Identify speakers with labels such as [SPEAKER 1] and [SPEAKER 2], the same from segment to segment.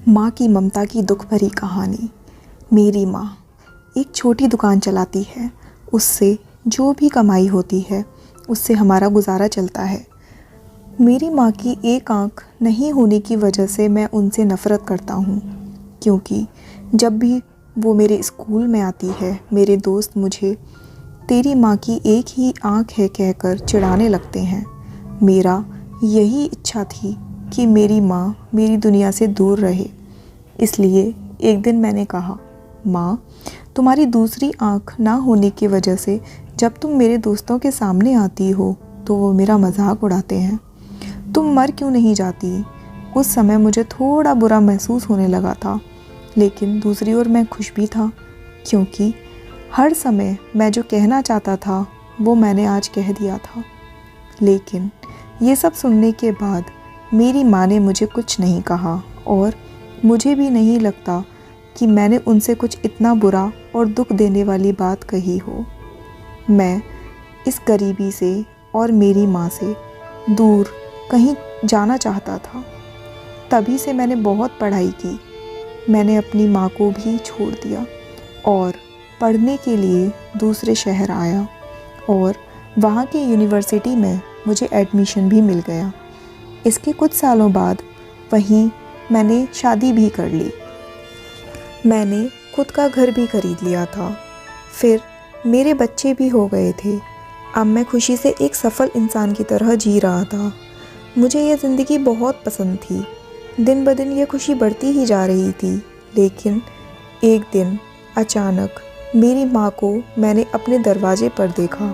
[SPEAKER 1] माँ की ममता की दुख भरी कहानी। मेरी माँ एक छोटी दुकान चलाती है। उससे जो भी कमाई होती है उससे हमारा गुजारा चलता है। मेरी माँ की एक आँख नहीं होने की वजह से मैं उनसे नफ़रत करता हूँ, क्योंकि जब भी वो मेरे स्कूल में आती है मेरे दोस्त मुझे तेरी माँ की एक ही आँख है कहकर चिढ़ाने लगते हैं। मेरा यही इच्छा थी कि मेरी माँ मेरी दुनिया से दूर रहे। इसलिए एक दिन मैंने कहा, माँ, तुम्हारी दूसरी आँख ना होने की वजह से जब तुम मेरे दोस्तों के सामने आती हो तो वो मेरा मजाक उड़ाते हैं। तुम मर क्यों नहीं जाती? उस समय मुझे थोड़ा बुरा महसूस होने लगा था, लेकिन दूसरी ओर मैं खुश भी था, क्योंकि हर समय मैं जो कहना चाहता था वो मैंने आज कह दिया था। लेकिन ये सब सुनने के बाद मेरी माँ ने मुझे कुछ नहीं कहा और मुझे भी नहीं लगता कि मैंने उनसे कुछ इतना बुरा और दुख देने वाली बात कही हो। मैं इस गरीबी से और मेरी माँ से दूर कहीं जाना चाहता था। तभी से मैंने बहुत पढ़ाई की। मैंने अपनी माँ को भी छोड़ दिया और पढ़ने के लिए दूसरे शहर आया और वहाँ की यूनिवर्सिटी में मुझे एडमिशन भी मिल गया। इसके कुछ सालों बाद वहीं मैंने शादी भी कर ली। मैंने खुद का घर भी खरीद लिया था। फिर मेरे बच्चे भी हो गए थे। अब मैं खुशी से एक सफल इंसान की तरह जी रहा था। मुझे यह ज़िंदगी बहुत पसंद थी। दिन ब दिन यह खुशी बढ़ती ही जा रही थी। लेकिन एक दिन अचानक मेरी माँ को मैंने अपने दरवाजे पर देखा।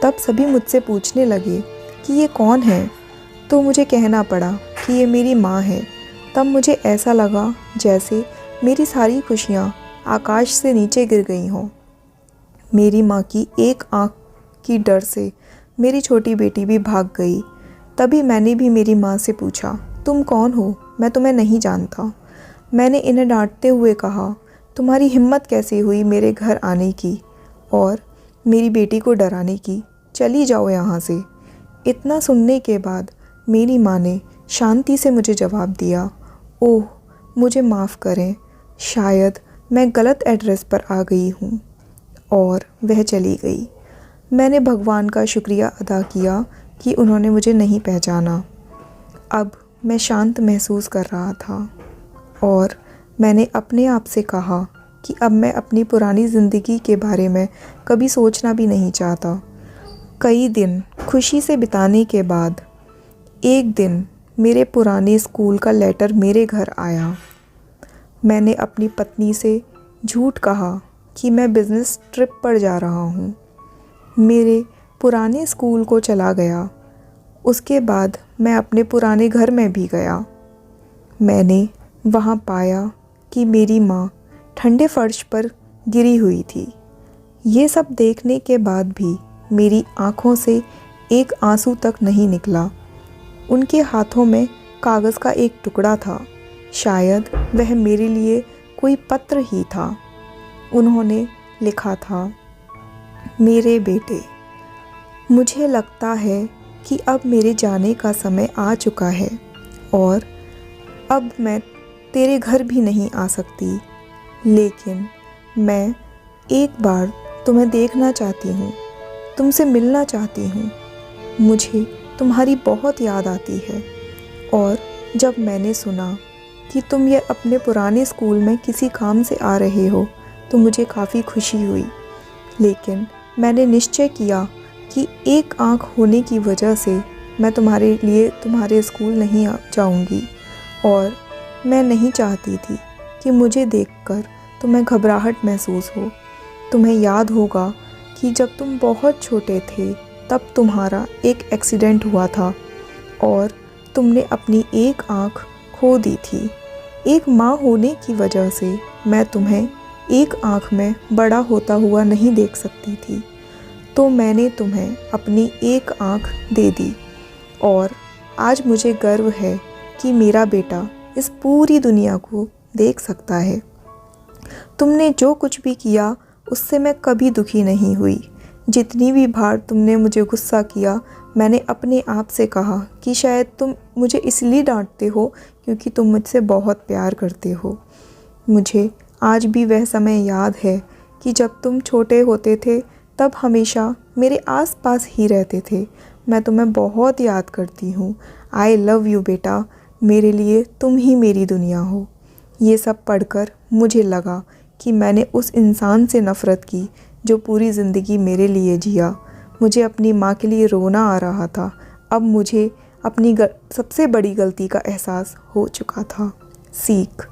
[SPEAKER 1] तब सभी मुझसे पूछने लगे कि ये कौन है, तो मुझे कहना पड़ा कि ये मेरी माँ है। तब मुझे ऐसा लगा जैसे मेरी सारी खुशियाँ आकाश से नीचे गिर गई हों। मेरी माँ की एक आँख की डर से मेरी छोटी बेटी भी भाग गई। तभी मैंने भी मेरी माँ से पूछा, तुम कौन हो? मैं तुम्हें नहीं जानता। मैंने इन्हें डांटते हुए कहा, तुम्हारी हिम्मत कैसे हुई मेरे घर आने की और मेरी बेटी को डराने की? चली जाओ यहाँ से। इतना सुनने के बाद मेरी माँ ने शांति से मुझे जवाब दिया, ओह, मुझे माफ़ करें, शायद मैं गलत एड्रेस पर आ गई हूँ। और वह चली गई। मैंने भगवान का शुक्रिया अदा किया कि उन्होंने मुझे नहीं पहचाना। अब मैं शांत महसूस कर रहा था और मैंने अपने आप से कहा कि अब मैं अपनी पुरानी ज़िंदगी के बारे में कभी सोचना भी नहीं चाहता। कई दिन खुशी से बिताने के बाद एक दिन मेरे पुराने स्कूल का लेटर मेरे घर आया। मैंने अपनी पत्नी से झूठ कहा कि मैं बिज़नेस ट्रिप पर जा रहा हूँ। मेरे पुराने स्कूल को चला गया। उसके बाद मैं अपने पुराने घर में भी गया। मैंने वहाँ पाया कि मेरी माँ ठंडे फर्श पर गिरी हुई थी। ये सब देखने के बाद भी मेरी आँखों से एक आंसू तक नहीं निकला। उनके हाथों में कागज़ का एक टुकड़ा था। शायद वह मेरे लिए कोई पत्र ही था। उन्होंने लिखा था, मेरे बेटे, मुझे लगता है कि अब मेरे जाने का समय आ चुका है और अब मैं तेरे घर भी नहीं आ सकती, लेकिन मैं एक बार तुम्हें देखना चाहती हूँ, तुमसे मिलना चाहती हूँ। मुझे तुम्हारी बहुत याद आती है और जब मैंने सुना कि तुम ये अपने पुराने स्कूल में किसी काम से आ रहे हो तो मुझे काफ़ी खुशी हुई। लेकिन मैंने निश्चय किया कि एक आँख होने की वजह से मैं तुम्हारे लिए तुम्हारे स्कूल नहीं जाऊंगी और मैं नहीं चाहती थी कि मुझे देखकर तुम्हें घबराहट महसूस हो। तुम्हें याद होगा कि जब तुम बहुत छोटे थे तब तुम्हारा एक एक्सीडेंट हुआ था और तुमने अपनी एक आँख खो दी थी। एक माँ होने की वजह से मैं तुम्हें एक आँख में बड़ा होता हुआ नहीं देख सकती थी, तो मैंने तुम्हें अपनी एक आँख दे दी और आज मुझे गर्व है कि मेरा बेटा इस पूरी दुनिया को देख सकता है। तुमने जो कुछ भी किया उससे मैं कभी दुखी नहीं हुई। जितनी भी बार तुमने मुझे गुस्सा किया मैंने अपने आप से कहा कि शायद तुम मुझे इसलिए डांटते हो क्योंकि तुम मुझसे बहुत प्यार करते हो। मुझे आज भी वह समय याद है कि जब तुम छोटे होते थे तब हमेशा मेरे आसपास ही रहते थे। मैं तुम्हें बहुत याद करती हूँ। आई लव यू बेटा, मेरे लिए तुम ही मेरी दुनिया हो। ये सब पढ़कर मुझे लगा कि मैंने उस इंसान से नफ़रत की जो पूरी ज़िंदगी मेरे लिए जिया। मुझे अपनी माँ के लिए रोना आ रहा था। अब मुझे अपनी सबसे बड़ी गलती का एहसास हो चुका था। सीख: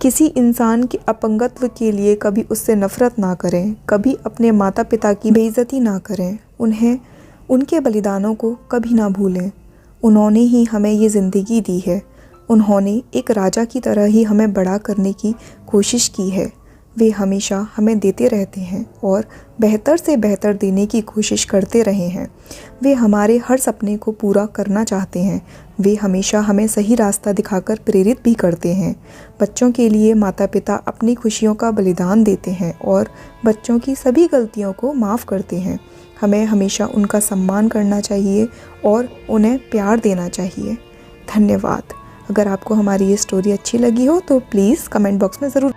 [SPEAKER 1] किसी इंसान के अपंगत्व के लिए कभी उससे नफ़रत ना करें, कभी अपने माता पिता की बेइज्जती ना करें, उन्हें उनके बलिदानों को कभी ना भूलें। उन्होंने ही हमें ये ज़िंदगी दी है। उन्होंने एक राजा की तरह ही हमें बड़ा करने की कोशिश की है। वे हमेशा हमें देते रहते हैं और बेहतर से बेहतर देने की कोशिश करते रहे हैं। वे हमारे हर सपने को पूरा करना चाहते हैं। वे हमेशा हमें सही रास्ता दिखाकर प्रेरित भी करते हैं। बच्चों के लिए माता पिता अपनी खुशियों का बलिदान देते हैं और बच्चों की सभी गलतियों को माफ़ करते हैं। हमें हमेशा उनका सम्मान करना चाहिए और उन्हें प्यार देना चाहिए। धन्यवाद। अगर आपको हमारी ये स्टोरी अच्छी लगी हो तो प्लीज़ कमेंट बॉक्स में ज़रूर